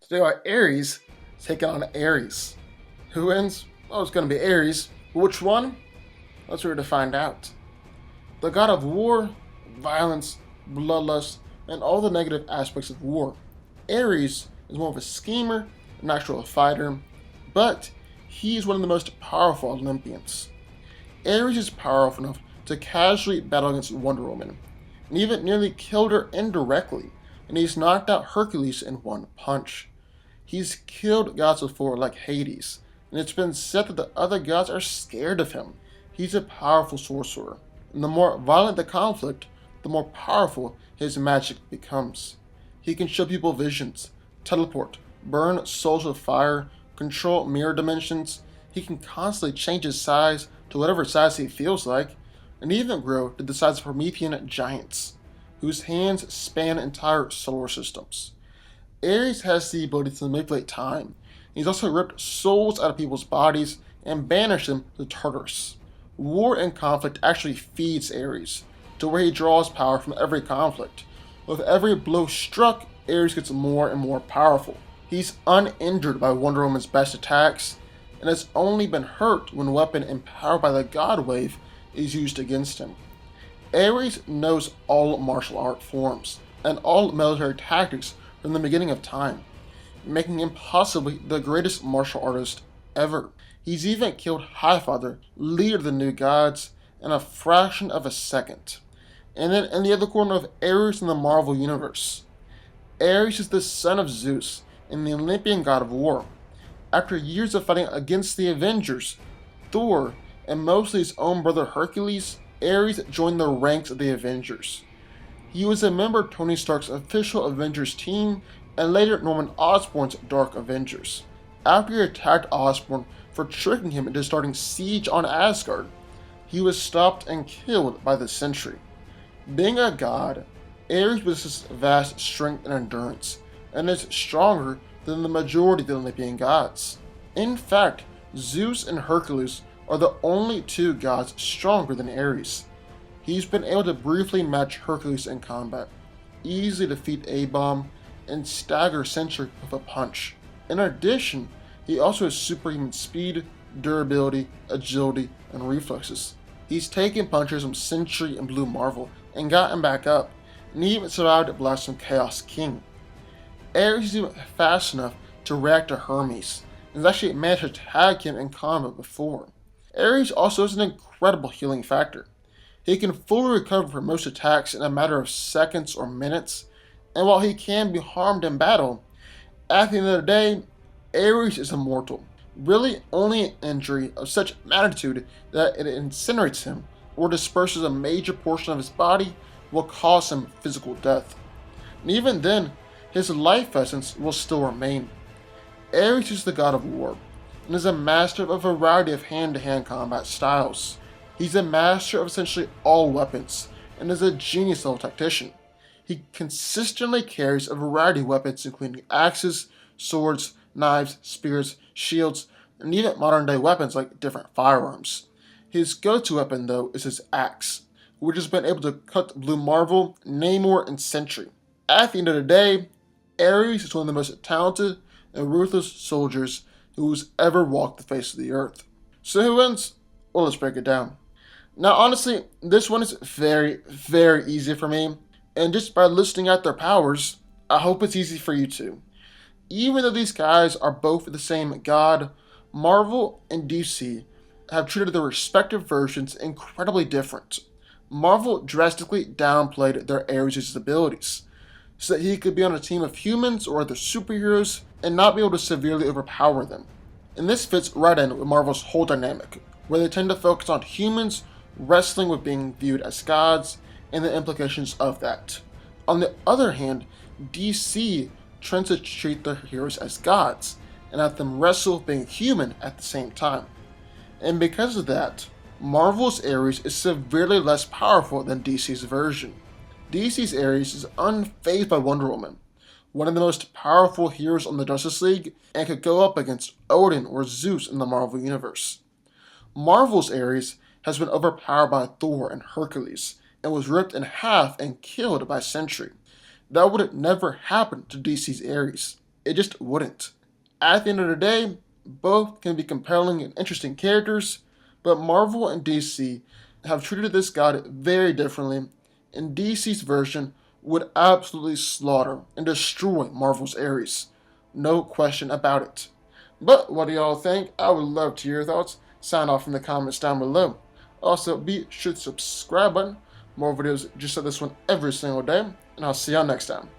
Today our Ares taking on Ares. Who wins? Well, it's going to be Ares. But which one? Let's wait to find out. The god of war, violence, bloodlust, and all the negative aspects of war. Ares is more of a schemer, an actual fighter, but he is one of the most powerful Olympians. Ares is powerful enough to casually battle against Wonder Woman, and even nearly killed her indirectly, and he's knocked out Hercules in one punch. He's killed gods before, like Hades, and it's been said that the other gods are scared of him. He's a powerful sorcerer, and the more violent the conflict, the more powerful his magic becomes. He can show people visions, teleport, burn souls with fire, control mirror dimensions. He can constantly change his size to whatever size he feels like, and even grow to the size of Promethean giants, whose hands span entire solar systems. Ares has the ability to manipulate time. He's also ripped souls out of people's bodies and banished them to Tartarus. War and conflict actually feeds Ares, to where he draws power from every conflict. With every blow struck, Ares gets more and more powerful. He's uninjured by Wonder Woman's best attacks, and has only been hurt when a weapon empowered by the God Wave is used against him. Ares knows all martial art forms, and all military tactics from the beginning of time, making him possibly the greatest martial artist ever. He's even killed Highfather, leader of the new gods, in a fraction of a second. And then in the other corner of Ares in the Marvel Universe, Ares is the son of Zeus and the Olympian god of war. After years of fighting against the Avengers, Thor, and mostly his own brother Hercules, Ares joined the ranks of the Avengers. He was a member of Tony Stark's official Avengers team and later Norman Osborn's Dark Avengers. After he attacked Osborn for tricking him into starting siege on Asgard, he was stopped and killed by the Sentry. Being a god, Ares possesses vast strength and endurance, and is stronger than the majority of the Olympian gods. In fact, Zeus and Hercules are the only two gods stronger than Ares. He's been able to briefly match Hercules in combat, easily defeat A-Bomb, and stagger Sentry with a punch. In addition, he also has superhuman speed, durability, agility, and reflexes. He's taken punches from Sentry and Blue Marvel and gotten back up, and he even survived a blast from Chaos King. Ares is even fast enough to react to Hermes, and has actually managed to tag him in combat before. Ares also has an incredible healing factor. He can fully recover from most attacks in a matter of seconds or minutes, and while he can be harmed in battle, at the end of the day, Ares is immortal. Really, only an injury of such magnitude that it incinerates him or disperses a major portion of his body will cause him physical death. And even then, his life essence will still remain. Ares is the god of war, and is a master of a variety of hand-to-hand combat styles. He's a master of essentially all weapons, and is a genius level tactician. He consistently carries a variety of weapons including axes, swords, knives, spears, shields, and even modern day weapons like different firearms. His go-to weapon though is his axe, which has been able to cut Blue Marvel, Namor, and Sentry. At the end of the day, Ares is one of the most talented and ruthless soldiers who's ever walked the face of the earth. So who wins? Well, let's break it down. Now honestly, this one is very, very easy for me, and just by listing out their powers, I hope it's easy for you too. Even though these guys are both the same god, Marvel and DC have treated their respective versions incredibly different. Marvel drastically downplayed their Ares' abilities, so that he could be on a team of humans or other superheroes and not be able to severely overpower them. And this fits right in with Marvel's whole dynamic, where they tend to focus on humans wrestling with being viewed as gods and the implications of that. On the other hand, DC tends to treat their heroes as gods, and have them wrestle with being human at the same time. And because of that, Marvel's Ares is severely less powerful than DC's version. DC's Ares is unfazed by Wonder Woman, one of the most powerful heroes on the Justice League, and could go up against Odin or Zeus in the Marvel Universe. Marvel's Ares has been overpowered by Thor and Hercules, and was ripped in half and killed by Sentry. That would never happen to DC's Ares. It just wouldn't. At the end of the day, both can be compelling and interesting characters, but Marvel and DC have treated this god very differently, and DC's version would absolutely slaughter and destroy Marvel's Ares. No question about it. But what do y'all think? I would love to hear your thoughts. Sign off in the comments down below. Also, be sure to subscribe button. More videos just like this one every single day, and I'll see y'all next time.